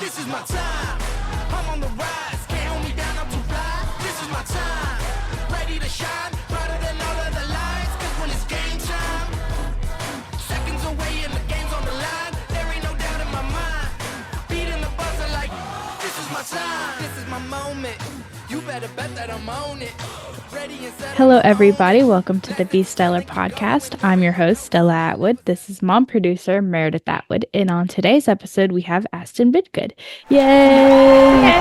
This is my time. I'm on the rise. Can't hold me down, I'm too fly. This is my time. Ready to shine, brighter than all of the lights. Cause when it's game time, seconds away and the game's on the line. There ain't no doubt in my mind. Beating the buzzer like, this is my time. This is my moment. You better bet that I'm on it. Hello, everybody. Welcome to the Be Stellar podcast. I'm your host, Stella Atwood. This is mom producer Meredith Atwood. And on today's episode, we have Astin Bidgood. Yay! Yay!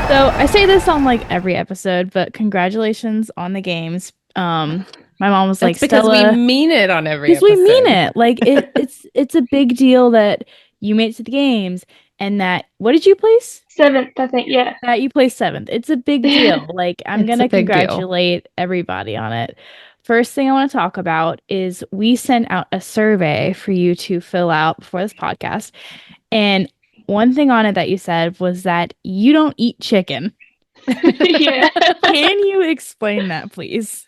So I say this on like every episode, but congratulations on the games. My mom was like, because Stella, we mean it on every episode. Because we mean it. Like it's a big deal that you made it to the games and that, what did you place? 7th, I think, yeah. That you placed 7th. It's a big deal. Like, I'm going to congratulate everybody on it. First thing I want to talk about is we sent out a survey for you to fill out before this podcast. And one thing on it that you said was that you don't eat chicken. Yeah. Can you explain that, please?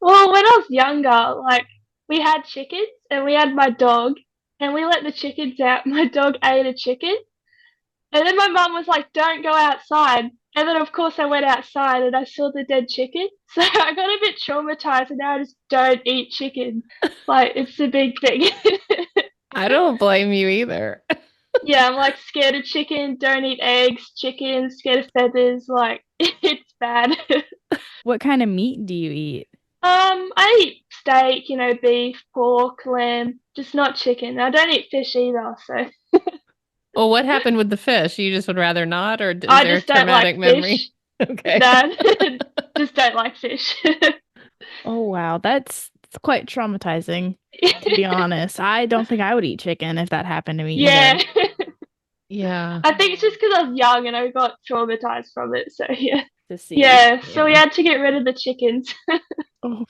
Well, when I was younger, like, we had chickens and we had my dog and we let the chickens out. My dog ate a chicken. And then my mum was like, don't go outside. And then, of course, I went outside and I saw the dead chicken. So I got a bit traumatized and now I just don't eat chicken. Like, it's a big thing. I don't blame you either. Yeah, I'm like scared of chicken, don't eat eggs, chicken, scared of feathers. Like, it's bad. What kind of meat do you eat? I eat steak, beef, pork, lamb, just not chicken. I don't eat fish either, so. Well, what happened with the fish? You just would rather not, or is I there a just don't traumatic like memory? fish. Okay. No, just don't like fish. Oh, wow. That's quite traumatizing, to be honest. I don't think I would eat chicken if that happened to me Yeah. either. Yeah. I think it's just because I was young and I got traumatized from it, so yeah. To see. Yeah, so we had to get rid of the chickens. Oh,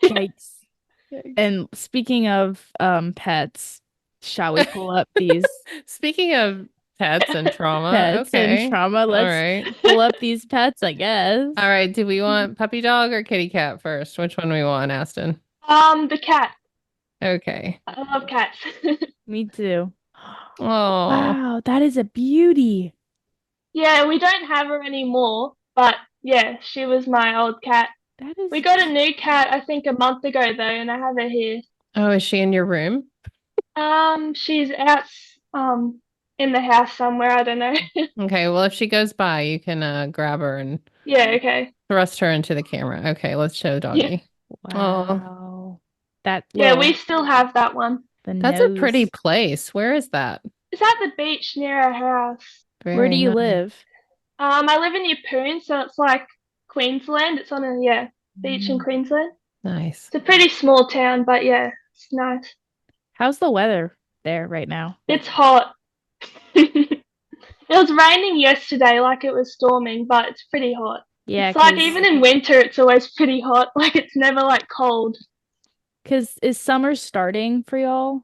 yikes. And speaking of pets, shall we pull up these Speaking of pets and trauma, and trauma? Let's pull up these pets, I guess. All right. Do we want puppy dog or kitty cat first? Which one do we want, Astin? The cat. Okay. I love cats. Me too. Oh. Wow, that is a beauty. Yeah, we don't have her anymore, but yeah, she was my old cat. That is. We got a new cat, I think, a month ago though, and I have her here. Oh, is she in your room? She's out in the house somewhere, I don't know. Okay, well, if she goes by, you can grab her and Yeah, okay. thrust her into the camera. Okay, let's show doggy. Wow. That Yeah, we still have that one. That's a pretty place. Where is that? It's at the beach near our house. Where do you live? I live in Yeppoon, so it's like Queensland. It's on a beach in Queensland. Nice. It's a pretty small town, but yeah, it's nice. How's the weather there right now? It's hot. It was raining yesterday, like it was storming, but it's pretty hot. Yeah, it's like even in winter, it's always pretty hot. Like it's never like cold. Because is summer starting for y'all?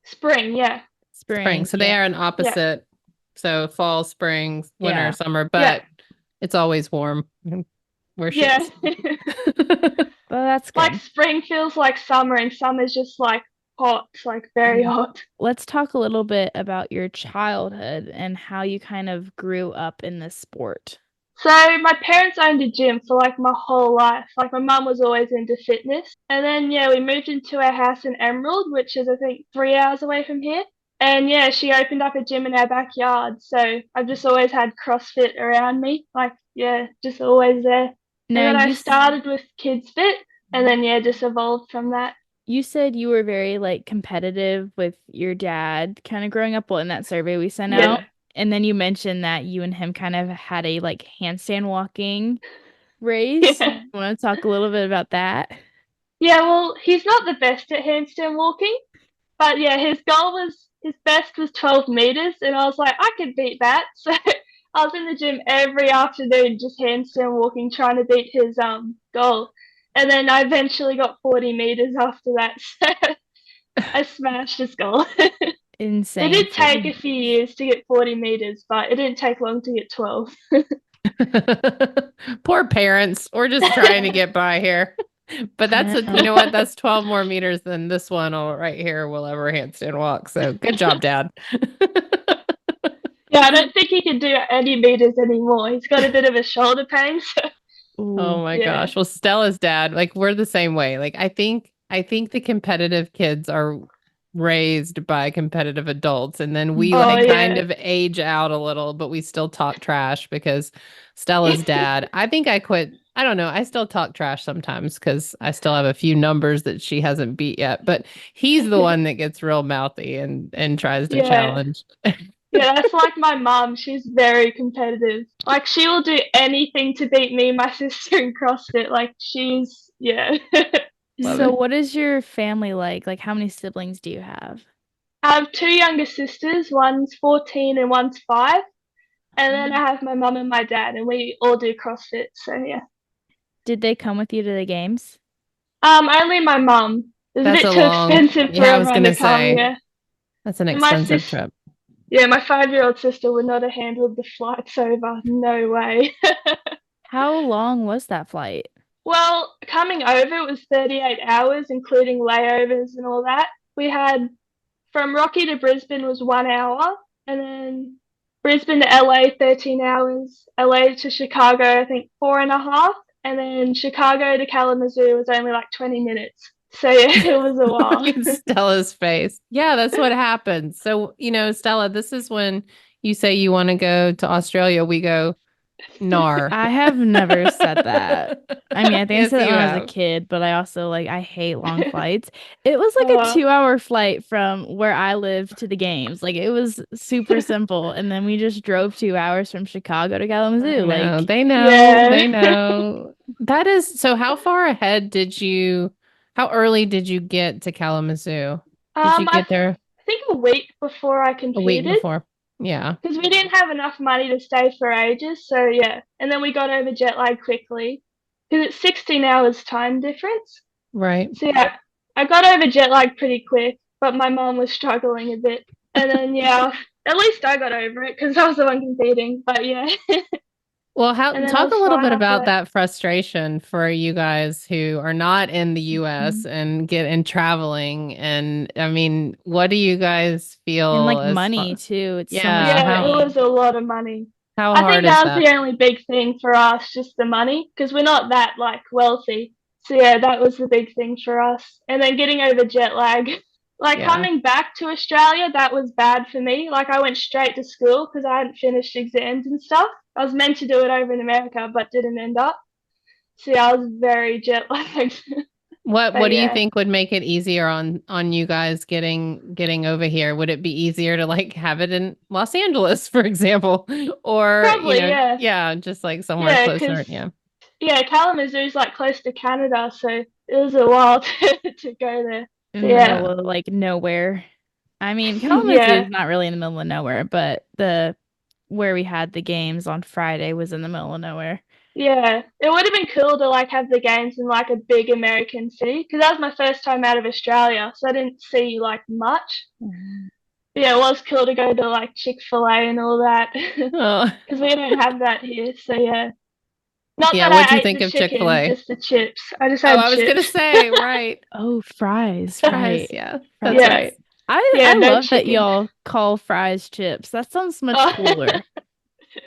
Spring, yeah. Spring. So they are an opposite. Yeah. So fall, spring, winter, summer, but it's always warm. We're yeah. Well, that's good. Like spring feels like summer and summer's just like hot, like very hot. Let's talk a little bit about your childhood and how you kind of grew up in this sport. So my parents owned a gym for like my whole life. Like my mum was always into fitness. And then we moved into our house in Emerald, which is I think 3 hours away from here. And she opened up a gym in our backyard. So I've just always had CrossFit around me. Like, just always there. Now, and then I started with Kids Fit and then just evolved from that. You said you were very like competitive with your dad kind of growing up in that survey we sent out. And then you mentioned that you and him kind of had a like handstand walking race. Yeah. I want to talk a little bit about that. Yeah, well, he's not the best at handstand walking, but his best was 12 meters, and I was like, I could beat that. So I was in the gym every afternoon just handstand walking, trying to beat his goal. And then I eventually got 40 meters after that, so I smashed his goal. Insane. It did take a few years to get 40 meters, but it didn't take long to get 12. Poor parents. We're just trying to get by here. But you know what? That's 12 more meters than this one right here will ever handstand walk. So good job, Dad. Yeah, I don't think he can do any meters anymore. He's got a bit of a shoulder pain. So Oh my yeah. gosh. Well, Stella's dad, like we're the same way. Like I think the competitive kids are raised by competitive adults, and then we Oh, like kind yeah. of age out a little, but we still talk trash because Stella's dad, I think I quit. I don't know. I still talk trash sometimes because I still have a few numbers that she hasn't beat yet, but he's the one that gets real mouthy and tries to Yeah. challenge. Yeah, that's like my mum. She's very competitive. Like, she will do anything to beat me and my sister in CrossFit. Like, yeah. Love So it. what is your family like? Like, how many siblings do you have? I have two younger sisters. One's 14 and one's 5. And then I have my mum and my dad, and we all do CrossFit. So, yeah. Did they come with you to the games? Only my mum. It was a That's bit a too long, expensive for yeah, I was everyone gonna to come, say yeah. that's an And my expensive sis trip. Yeah, my 5-year-old sister would not have handled the flights over. No way. How long was that flight? Well, coming over, it was 38 hours, including layovers and all that. We had from Rocky to Brisbane was 1 hour, and then Brisbane to LA, 13 hours. LA to Chicago, I think 4.5, and then Chicago to Kalamazoo was only like 20 minutes. So yeah, it was a while. Look at Stella's face. Yeah, that's what happens. So, Stella, this is when you say you want to go to Australia. We go, nar. I have never said that. I mean, I think I Yes, said that you when I was a have. kid, but I also I hate long flights. It was like a Uh, 2-hour flight from where I live to the games. Like it was super simple. And then we just drove 2 hours from Chicago to I Kalamazoo. know. Like They know. yeah. They know. That is, so how far ahead how early did you get to Kalamazoo? Did you I get there think a week before I a week competed. before? Yeah, Because we didn't have enough money to stay for ages, so yeah. And then we got over jet lag quickly because it's 16 hours time difference. right. So yeah, I got over jet lag pretty quick, but my mom was struggling a bit. And then yeah, at least I got over it because I was the one competing. But yeah, Well, and then I talk was a little fine bit after about that. that frustration for you guys who are not in the US and get in traveling. And I mean, what do you guys and feel like as money far? too. It's so much Yeah, Yeah, it money. was a lot of money. how I hard think is that was that? the only big thing for us, just the money, because we're not that like wealthy. So yeah, that was the big thing for us. And then getting over jet lag. Like Yeah. coming back to Australia, that was bad for me. Like I went straight to school because I hadn't finished exams and stuff. I was meant to do it over in America, but didn't end up. So yeah, I was very jet lagged. What But do you yeah, think would make it easier on you guys getting over here? Would it be easier to like have it in Los Angeles, for example, or probably yeah, yeah, just like somewhere yeah, closer? because Yeah. yeah, Kalamazoo's like close to Canada, so it was a while to go there. So In the yeah, Yeah. middle of like nowhere. I mean, Kalamazoo yeah. is not really in the middle of nowhere, but the where we had the games on Friday was in the middle of nowhere. Yeah, it would have been cool to like have the games in like a big American city because that was my first time out of Australia, so I didn't see like much. Mhm. But yeah, it was cool to go to like Chick-fil-A and all that Oh, because we don't have that here. So yeah, not yeah. that What'd you I ate think the of chicken, Chick-fil-A? just the chips. I just Oh, had I was gonna chips. say, right. Oh, fries, Fries, right. yeah. That's Fries. Yeah, right. yeah, I no love that chicken. y'all call fries chips. That sounds much Oh, cooler.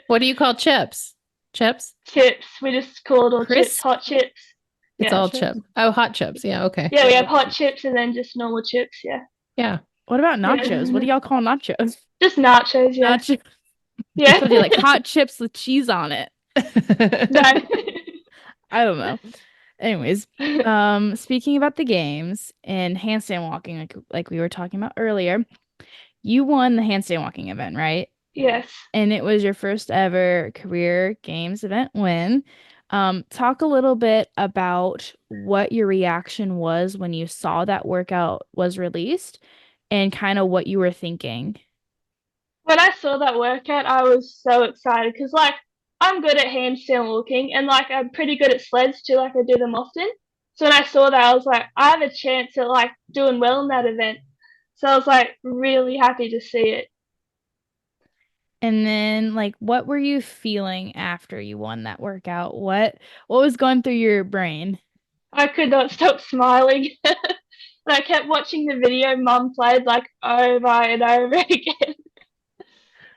What do you call chips? Chips? chips. We just call it all chips, Crisp? hot chips. It's Yeah, all chip. Oh, hot chips. Yeah, okay. yeah, we have hot chips and then just normal chips. Yeah, Yeah. What about nachos? What yeah, do y'all call nachos? just nachos. Yeah, Nachos. yeah. So do you like hot chips with cheese on it? No. I don't know. Anyways, speaking about the games and handstand walking, like we were talking about earlier, you won the handstand walking event, right? Yes. And it was your first ever career games event win. Talk a little bit about what your reaction was when you saw that workout was released and kind of what you were thinking. When I saw that workout, I was so excited because, like, I'm good at handstand walking and, like, I'm pretty good at sleds too, like, I do them often. So when I saw that, I was like, I have a chance at, like, doing well in that event. So I was, like, really happy to see it. And then like what were you feeling after you won that workout? What was going through your brain? I could not stop smiling. And I kept watching the video Mum played like over and over again.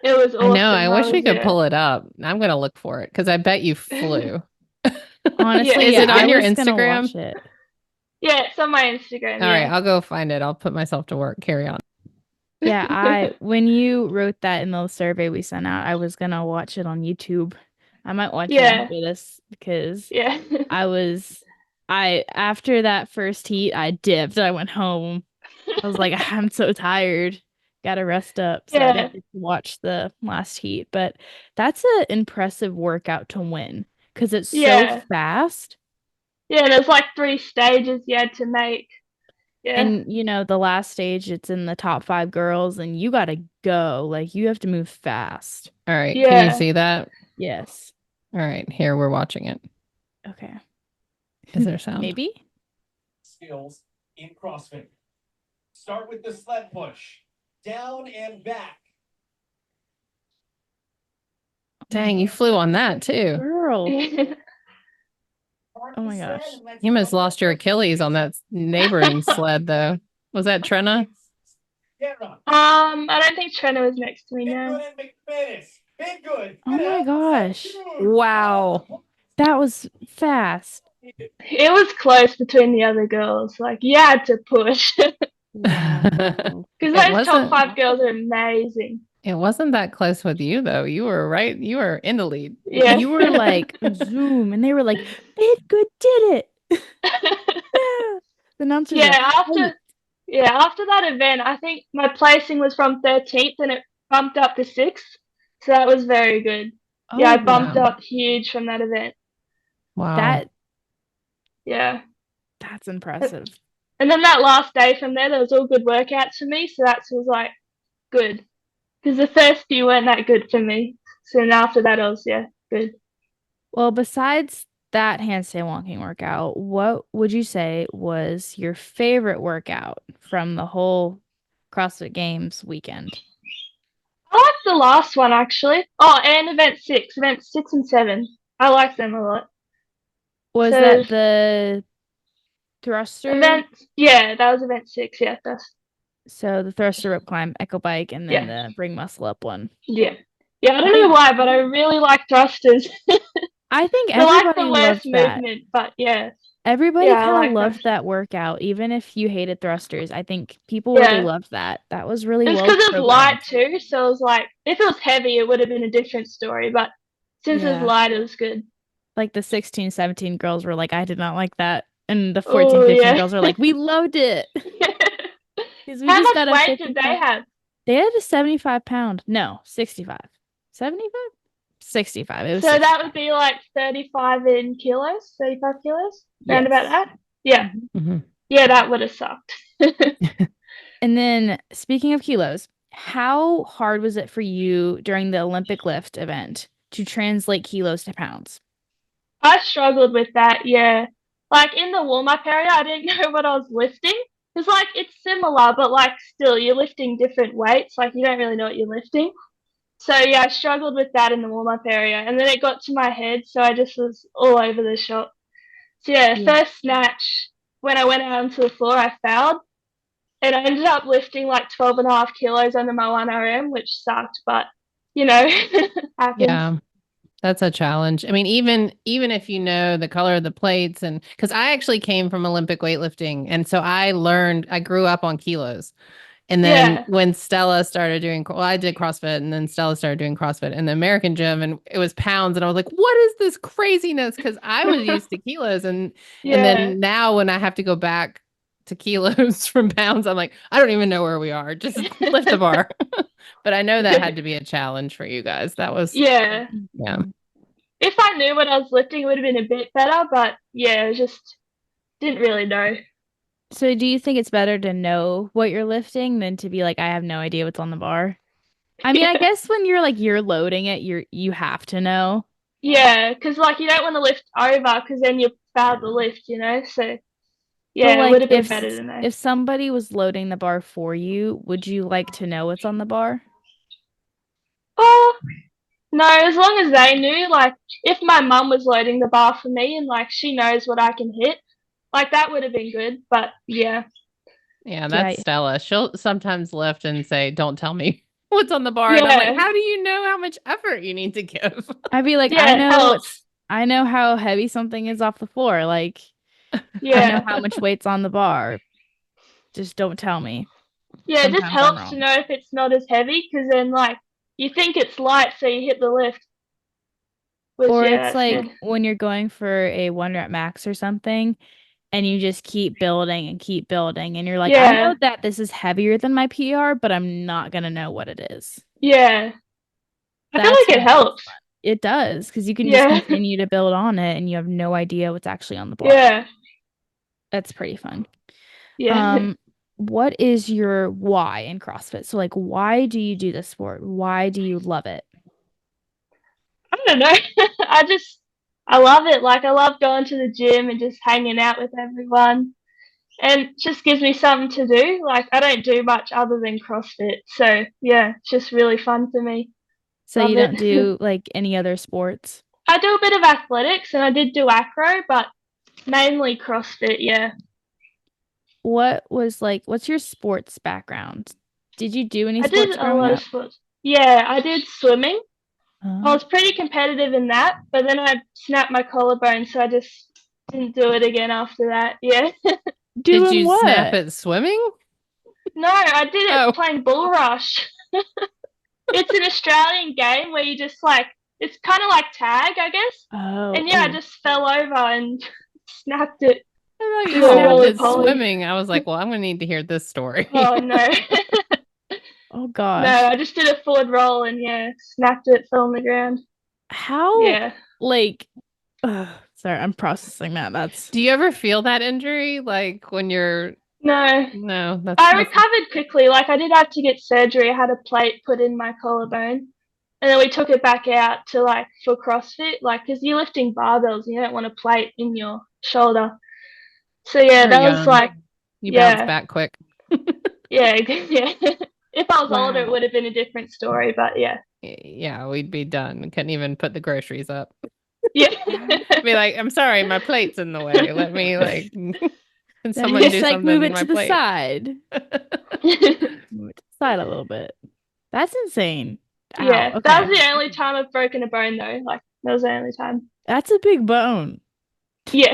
It was I awesome. know. I wish we could yeah. pull it up. I'm going to look for it because I bet you flew. Honestly, Is yeah, it on I your was gonna Instagram? watch it. Yeah, it's on my Instagram. All right, yeah. I'll go find it. I'll put myself to work. Carry on. Yeah, when you wrote that in the survey we sent out, I was gonna watch it on YouTube. I might watch it Yeah. after this because Yeah. after that first heat, I dipped. I went home. I was like, I'm so tired. Gotta rest up. So I Yeah. didn't get to watch the last heat. But that's an impressive workout to win because it's so Yeah. fast. Yeah, there's like 3 stages you had to make. Yeah. And the last stage, it's in the top 5 girls, and you gotta go. Like you have to move fast. All right. Can you Yeah. see that? Yes. All right. Here, we're watching it. Okay. Is there sound? Maybe. Skills in CrossFit. Start with the sled push. Down and back. Dang, you flew on that too. Girl. Park Oh the my sled gosh. and let's You must go. lost your Achilles on that neighboring sled though. Was that Trenna? Get up. I don't think Trina was next to me Big now. good and McManus. Big good. Oh my gosh. Wow. That was fast. It was close between the other girls. Like you had to push. Wow. Because It those top wasn't- 5 girls are amazing. It wasn't that close with you though. You were right. You were in the lead. Yeah. You were like zoom, and they were like, Bidgood did it. Yeah. The announcers yeah, were, after after that event, I think my placing was from 13th and it bumped up to 6th. So that was very good. Yeah, I bumped wow. up huge from that event. Wow. Yeah. That's impressive. And then that last day from there was all good workouts for me. So that was like good. Because the first few weren't that good for me. So then after that, I was, good. Well, besides that handstand walking workout, what would you say was your favorite workout from the whole CrossFit Games weekend? I like the last one actually. Oh, and event 6 and 7. I like them a lot. Was So- that the thruster? That was event 6. Yeah, So the thruster rope climb, echo bike, and then the bring muscle up one. yeah. I don't know why, but I really like thrusters. I think I like everybody the less loved that. movement, but yeah. Everybody Yeah, I kind of like loved that. that workout, even if you hated thrusters. I think people Yeah. really loved that. That was really It's well because it's programmed. light too, so it was like if it was heavy, it would have been a different story. But since Yeah. it's light, it was good. Like the 16, 17 girls were like, I did not like that. And the 14, Oh, 15 yeah. girls were like, we loved it. 'Cause we How just much got a weight did 55 they have? They had a 75-pound. No, 65. 75? 65. It was So that 65. would be like 35 in kilos, 35 kilos, round Yes. about that. Yeah, Mhm. yeah, that would have sucked. And then speaking of kilos, how hard was it for you during the Olympic lift event to translate kilos to pounds? I struggled with that, yeah. Like in the warm-up area, I didn't know what I was lifting. It's like it's similar, but like still, you're lifting different weights. Like you don't really know what you're lifting. So yeah, I struggled with that in the warm-up area, and then it got to my head, so I just was all over the shop. So yeah, Yeah. first snatch, when I went out onto the floor, I fouled, and I ended up lifting like 12.5 kilos under my 1 RM, which sucked, but happens. Yeah. That's a challenge. I mean, even if you know the color of the plates, and because I actually came from Olympic weightlifting, and so I grew up on kilos. And then Yeah. when Stella started doing, I did CrossFit, and then Stella started doing CrossFit in the American gym, and it was pounds, and I was like, what is this craziness? Because I was used to kilos, and then now when I have to go back to kilos from pounds, I'm like, I don't even know where we are. Just lift the bar. But I know that had to be a challenge for you guys. That was Yeah. yeah. If I knew what I was lifting, it would have been a bit better, but yeah, I just didn't really know. So do you think it's better to know what you're lifting than to be like, I have no idea what's on the bar? I mean, I guess when you're loading it, you have to know. Yeah, because like you don't want to lift over because then you foul the lift, So yeah, But it would have been if better to know. if somebody was loading the bar for you, would you like to know what's on the bar? Oh, no, as long as they knew, like if my mum was loading the bar for me and like she knows what I can hit, Like, that would have been good, but yeah. Yeah, that's Yeah. Stella. She'll sometimes lift and say, "Don't tell me what's on the bar." And I'm like, Yeah. how do you know how much effort you need to give? I'd be like, Yeah, I it know helps. I know how heavy something is off the floor. Like, I know Yeah. how much weight's on the bar. Just don't tell me. Yeah, it just Sometimes I'm helps to wrong. know if it's not as heavy, because then, like, you think it's light, so you hit the lift. Which, Or yeah, it's that's like good. when you're going for a 1 rep max or something, and you just keep building and keep building, and you're like, I know Yeah. that this is heavier than my PR, but I'm not gonna know what it is. Yeah. I feel That's like it when it gets helps. fun. It does, because you can just Yeah. continue to build on it, and you have no idea what's actually on the bar. Yeah. That's pretty fun. Yeah. What is your why in CrossFit? So like, why do you do this sport? Why do you love it? I don't know. I love it. Like, I love going to the gym and just hanging out with everyone. And it just gives me something to do. Like, I don't do much other than CrossFit. So, yeah, it's just really fun for me. So Love you it. don't do like any other sports? I do a bit of athletics, and I did do acro, but mainly CrossFit, yeah. What's your sports background? Did you do any I did sports a growing lot of up? sports. Yeah, I did swimming. I Uh, was pretty competitive in that, but then I snapped my collarbone, so I just didn't do it again after that. Yeah. Did doing you snap what? at swimming? No, I did it Oh, playing bull rush. It's an Australian game where you just like, it's kind of like tag, I guess. Oh, And yeah, I oh. just fell over and snapped it. I thought Did you a snapped Ow. roly at poly. swimming. I was like, well, I'm gonna need to hear this story. Oh no. Oh No, gosh. I just did a forward roll and yeah, snapped it, fell on the ground. How Yeah. like sorry, I'm processing that. That's Do you ever feel that injury? Like when you're No. no, I that's recovered quickly. Like, I did have to get surgery. I had a plate put in my collarbone. And then we took it back out to, like, for CrossFit. Like, because you're lifting barbells, you don't want a plate in your shoulder. So, yeah, you're that was young. like, You bounce yeah, back quick. yeah, yeah. If I was older, it wow. would have been a different story, but yeah. Yeah, we'd be done. We couldn't even put the groceries up. Yeah. Be like, I'm sorry, my plate's in the way. Let me like can Then someone just do like something move to it my to the plate? side. Move it to the side a little bit. That's insane. Ow. Yeah, that Okay. was the only time I've broken a bone, though. Like, that was the only time. That's a big bone. Yeah.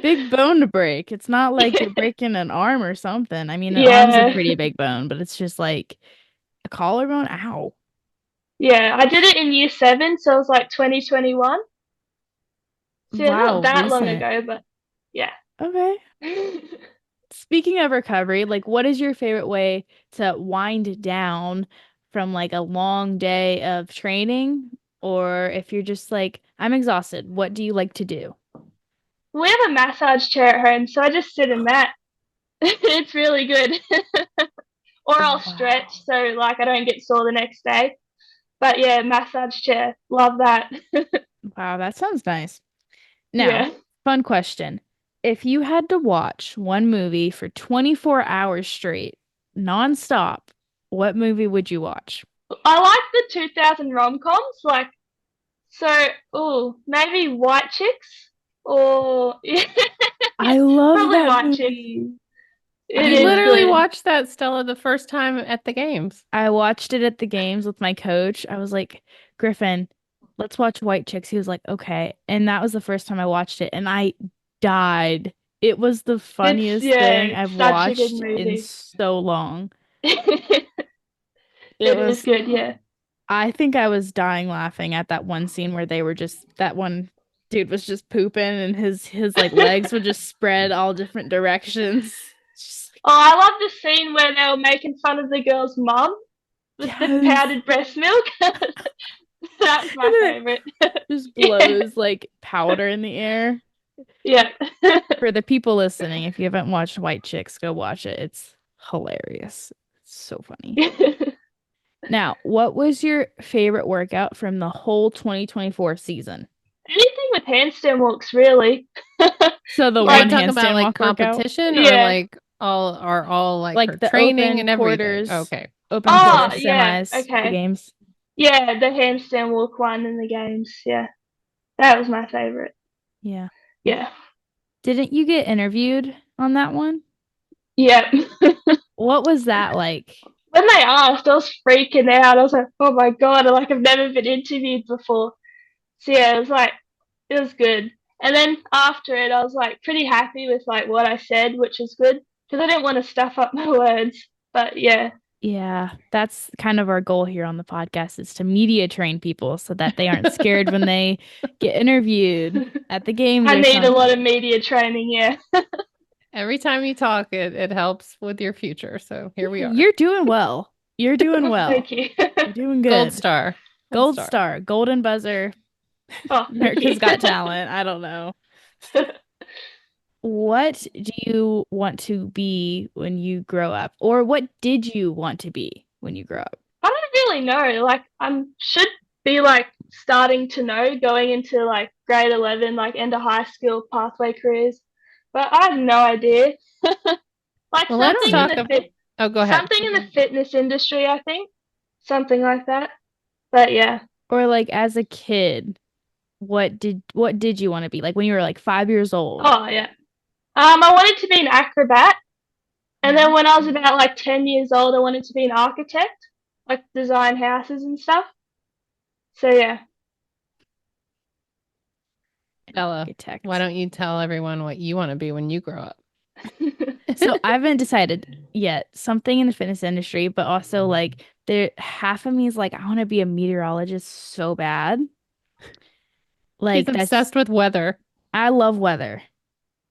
Big bone to break. It's not like you're breaking an arm or something. I mean, an arm's a Yeah. pretty big bone, but it's just like a collarbone. Ow. Yeah, I did it in year 7, so it was like 2021. So yeah, not Wow, that long recent. ago, but yeah. Okay. Speaking of recovery, like what is your favorite way to wind down from like a long day of training? Or if you're just like, I'm exhausted, what do you like to do? We have a massage chair at home, so I just sit in that. It's really good. Or I'll Wow. stretch, so like I don't get sore the next day. But yeah, massage chair, love that. Wow, that sounds nice. Now, Yeah. fun question. If you had to watch one movie for 24 hours straight, nonstop, what movie would you watch? I like the 2000 rom-coms, like, so, maybe White Chicks, or I love probably that White Chicks. movie. It You I is love literally good. watched that, Stella, the first time at the games. I watched it at the games with my coach. I was like, Griffin, let's watch White Chicks. He was like, okay. And that was the first time I watched it, and I died. It was the funniest thing I've It's such a good watched in movie. so long. It It is was, good, yeah. I think I was dying laughing at that one scene where they were just, that one dude was just pooping and his like legs would just spread all different directions. Just Oh, I love the scene where they were making fun of the girl's mum with like, the yes. powdered breast milk. That's And my then it favorite. just Yeah. blows like powder in the air. Yeah. For the people listening, if you haven't watched White Chicks, go watch it. It's hilarious. It's so funny. Now, what was your favorite workout from the whole 2024 season? Anything with handstand walks, really. So the Are you one Like, talking about handstand like walk workout, competition or yeah. like all like her like the training open and everything? quarters, Okay. open Okay. Oh, quarters yeah. semis, the Okay. games. Yeah, the handstand walk one in the games. Yeah. That was my favorite. Yeah. Yeah. Didn't you get interviewed on that one? Yeah. What was that like? When they asked, I was freaking out. I was like, oh my god, like I've never been interviewed before. So yeah, it was good. And then after it, I was like pretty happy with like what I said, which is good because I didn't want to stuff up my words. But yeah, Yeah, that's kind of our goal here on the podcast is to media train people so that they aren't scared when they get interviewed at the games I or need a lot something. of media training. Yeah. Every time you talk, it helps with your future. So here we are. You're doing well. You're doing well. Thank you. You're doing Gold good. star. Gold star, golden buzzer, Oh, thank America's you. Got Talent. I don't know. What do you want to be when you grow up? Or what did you want to be when you grow up? I don't really know. Like, I should be like starting to know going into like grade 11, like end of high school pathway careers, but I have no idea. Like Well, let's talk about. Oh, go ahead. something in the fitness industry, I think, something like that. But yeah, Or like as a kid, what did you want to be? Like when you were like 5 years old. oh yeah. I wanted to be an acrobat, and then when I was about like 10 years old, I wanted to be an architect, like design houses and stuff. So yeah. Stella, Architect. why don't you tell everyone what you want to be when you grow up? So I haven't decided yet. Something in the fitness industry, but also like there half of me is like I want to be a meteorologist so bad. Like She's that's obsessed with weather. I love weather.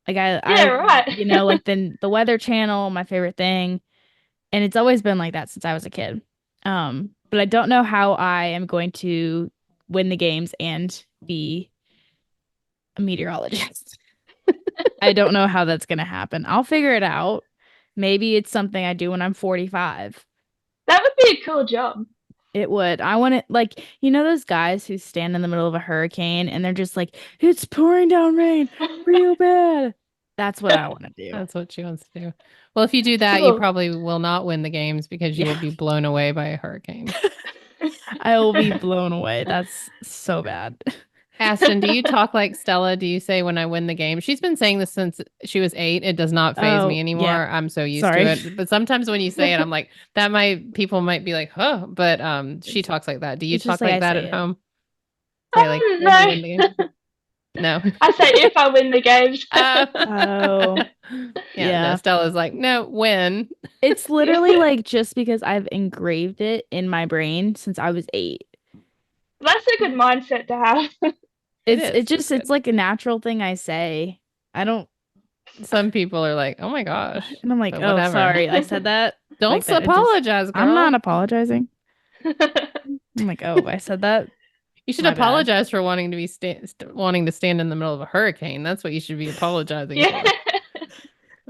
Like Yeah, right. you know, like the Weather Channel, my favorite thing, and it's always been like that since I was a kid. But I don't know how I am going to win the games and be a meteorologist. I don't know how that's going to happen. I'll figure it out. Maybe it's something I do when I'm 45. That would be a cool job. It would. I want it like, you know, those guys who stand in the middle of a hurricane and they're just like, it's pouring down rain real bad. That's what I want to do. That's what she wants to do. Well, if you do that, you Cool. probably will not win the games because you will be blown away by a hurricane. I will be blown away. That's so bad. Astin, do you talk like Stella? Do you say when I win the game? She's been saying this since she was 8. It does not phase Oh, me anymore. yeah. I'm so used Sorry. to it. But sometimes when you say it, I'm like, people might be like, huh. But she talks like that. Do you It's just talk like like I that say at it. home? Say like when No. you win the game? No. I say if I win the games. Oh. Yeah. No, Stella's like, no, win. It's literally like just because I've engraved it in my brain since I was 8. That's a good mindset to have. It's like a natural thing I say. I don't Some people are like, oh my gosh. and I'm like, But oh, whatever. sorry, I said that. Don't like that. apologize, girl. I'm not apologizing. I'm like, oh, I said that. You should My bad. apologize for wanting to be wanting to stand in the middle of a hurricane. That's what you should be apologizing Yeah. for.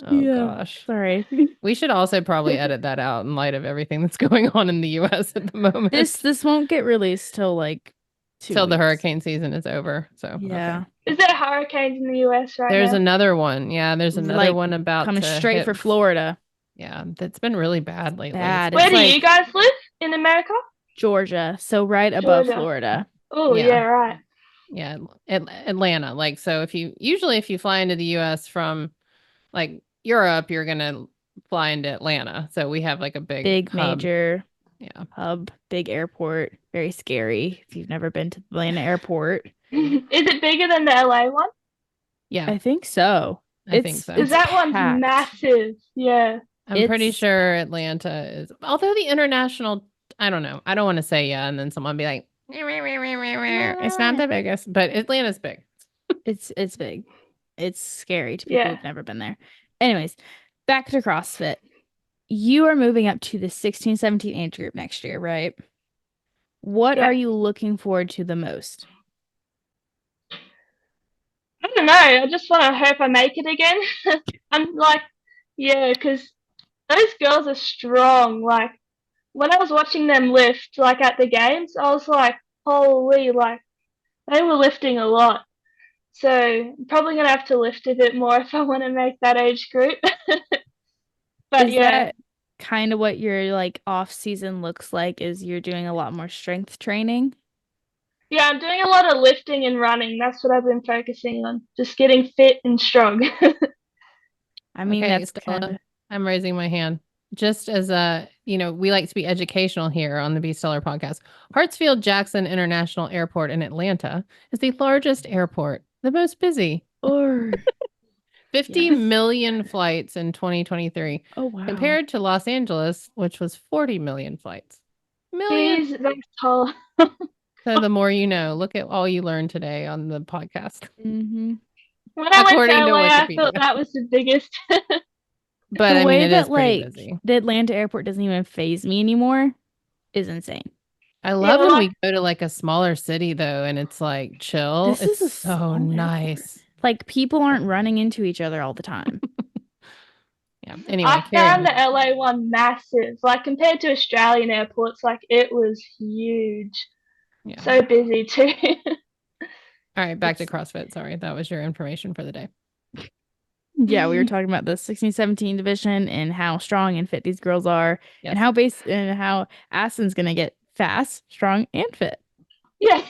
Oh Yeah. gosh. Sorry. We should also probably edit that out in light of everything that's going on in the US at the moment. This won't get released till like 2 Till the weeks. hurricane season is over. So Yeah. okay. Is there hurricanes in the US right There's now? another one. Yeah, there's another Like, one about coming to straight hit- for Florida. Yeah, that's been really bad lately. Bad. Where It's do like you guys live in America? Georgia, so right above Georgia. Florida. Oh Yeah. yeah, right. Yeah, Atlanta. Like, so if you fly into the US from like Europe, you're gonna fly into Atlanta. So we have like a big hub. Major Yeah. hub, big airport. Very scary if you've never been to Atlanta airport. Is it bigger than the LA one? Yeah, I think so. I think so. Because It's that one's packed. massive. Yeah. I'm pretty it's- sure Atlanta is. Although the international, I don't know. I don't want to say yeah, and then someone be like, it's not the biggest, but Atlanta's big. It's big. It's scary to people Yeah. who've never been there. Anyways, back to CrossFit. You are moving up to the 16-17 age group next year, right? What Yeah. are you looking forward to the most? I don't know. I just want to hope I make it again. I'm like, yeah, because those girls are strong. Like, when I was watching them lift, like at the games, I was like, holy, like, they were lifting a lot. So I'm probably going to have to lift a bit more if I want to make that age group. But Is yeah, that kind of what your like off season looks like? Is you're doing a lot more strength training? Yeah, I'm doing a lot of lifting and running. That's what I've been focusing on. Just getting fit and strong. I mean, Okay, that's Stella, kind of I'm raising my hand. Just as we like to be educational here on the Be Stellar podcast. Hartsfield-Jackson International Airport in Atlanta is the largest airport, the most busy. or 50 Yes. million flights in 2023, oh wow. compared to Los Angeles, which was 40 million flights. Million. Jeez, that's tall. So the more you know, look at all you learned today on the podcast. Mm-hmm. When I went According to to LA, I Wikipedia. thought that was the biggest. But The I way mean, it that is pretty like busy. the Atlanta airport doesn't even phase me anymore is insane. I love Yeah, when like- we go to like a smaller city though, and it's like chill. This It's is a so small airport. nice. Like people aren't running into each other all the time. Yeah. Anyway, I carry found on. the LA one massive. Like compared to Australian airports, like it was huge. Yeah. So busy too. All right, back to It's- CrossFit. Sorry, that was your information for the day. Yeah, we were talking about the 16-17 division and how strong and fit these girls are, Yes. and how Aston's gonna get fast, strong, and fit. Yeah.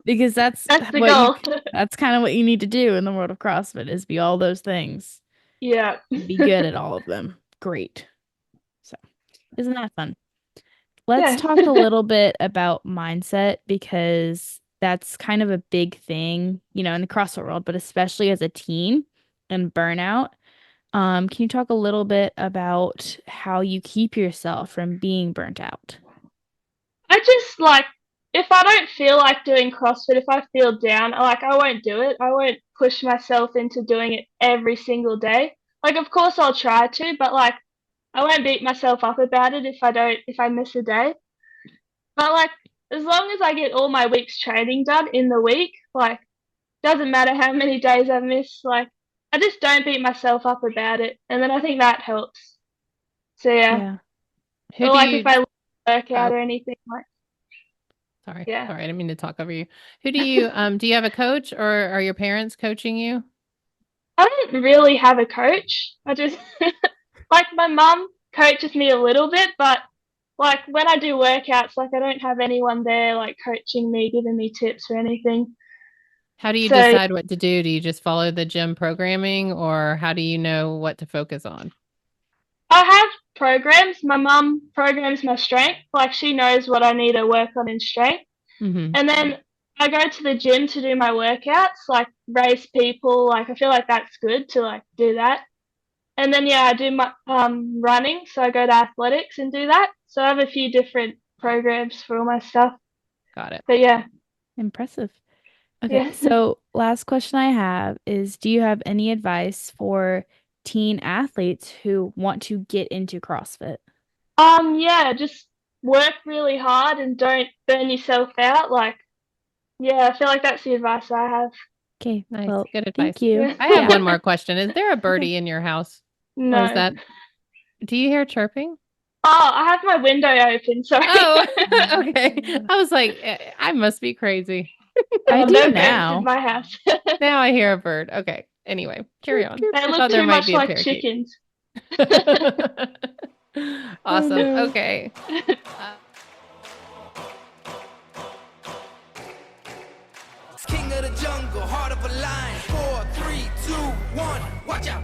Because that's That's the what goal. that's kind of what you need to do in the world of CrossFit is be all those things. Yeah. Be good at all of them. Great. So, isn't that fun? Let's Yeah. talk a little bit about mindset because that's kind of a big thing, in the CrossFit world, but especially as a teen and burnout. Can you talk a little bit about how you keep yourself from being burnt out? I just like if I don't feel like doing CrossFit, if I feel down, I won't do it. I won't push myself into doing it every single day. Like of course I'll try to, but like I won't beat myself up about it if I miss a day. But like as long as I get all my week's training done in the week, like doesn't matter how many days I miss, like I just don't beat myself up about it. And then I think that helps. So yeah. Who Or do like you if I work out Oh. or anything like Sorry. Yeah. Sorry, I didn't mean to talk over you. Who do you do you have a coach or are your parents coaching you? I don't really have a coach. I just like my mum coaches me a little bit, but like when I do workouts, like I don't have anyone there like coaching me, giving me tips or anything. How do you So- decide what to do? Do you just follow the gym programming or how do you know what to focus on? I have programs. My mum programs my strength. Like she knows what I need to work on in strength. Mm-hmm. And then I go to the gym to do my workouts, like race people. Like I feel like that's good to like do that. And then yeah, I do my running, so I go to athletics and do that. So I have a few different programs for all my stuff. Got it. But yeah, Impressive. Okay, Yeah. so last question I have is, do you have any advice for teen athletes who want to get into CrossFit? yeah, just work really hard and don't burn yourself out. Like, yeah, I feel like that's the advice I have. Okay, Nice. well, Good thank advice. you. Yeah. I have Yeah. one more question. Is there a birdie in your house? No. Or is that do you hear chirping? Oh, I have my window open. Sorry. Oh, okay. I was like, I must be crazy. I Oh, do no birds now. in my house. Now I hear a bird. Okay. Anyway, carry on. They I look thought there too might much be a like parakeet. chickens. Awesome. no. Okay. King of the jungle, heart of a lion. 4, 3, 2, 1, watch out.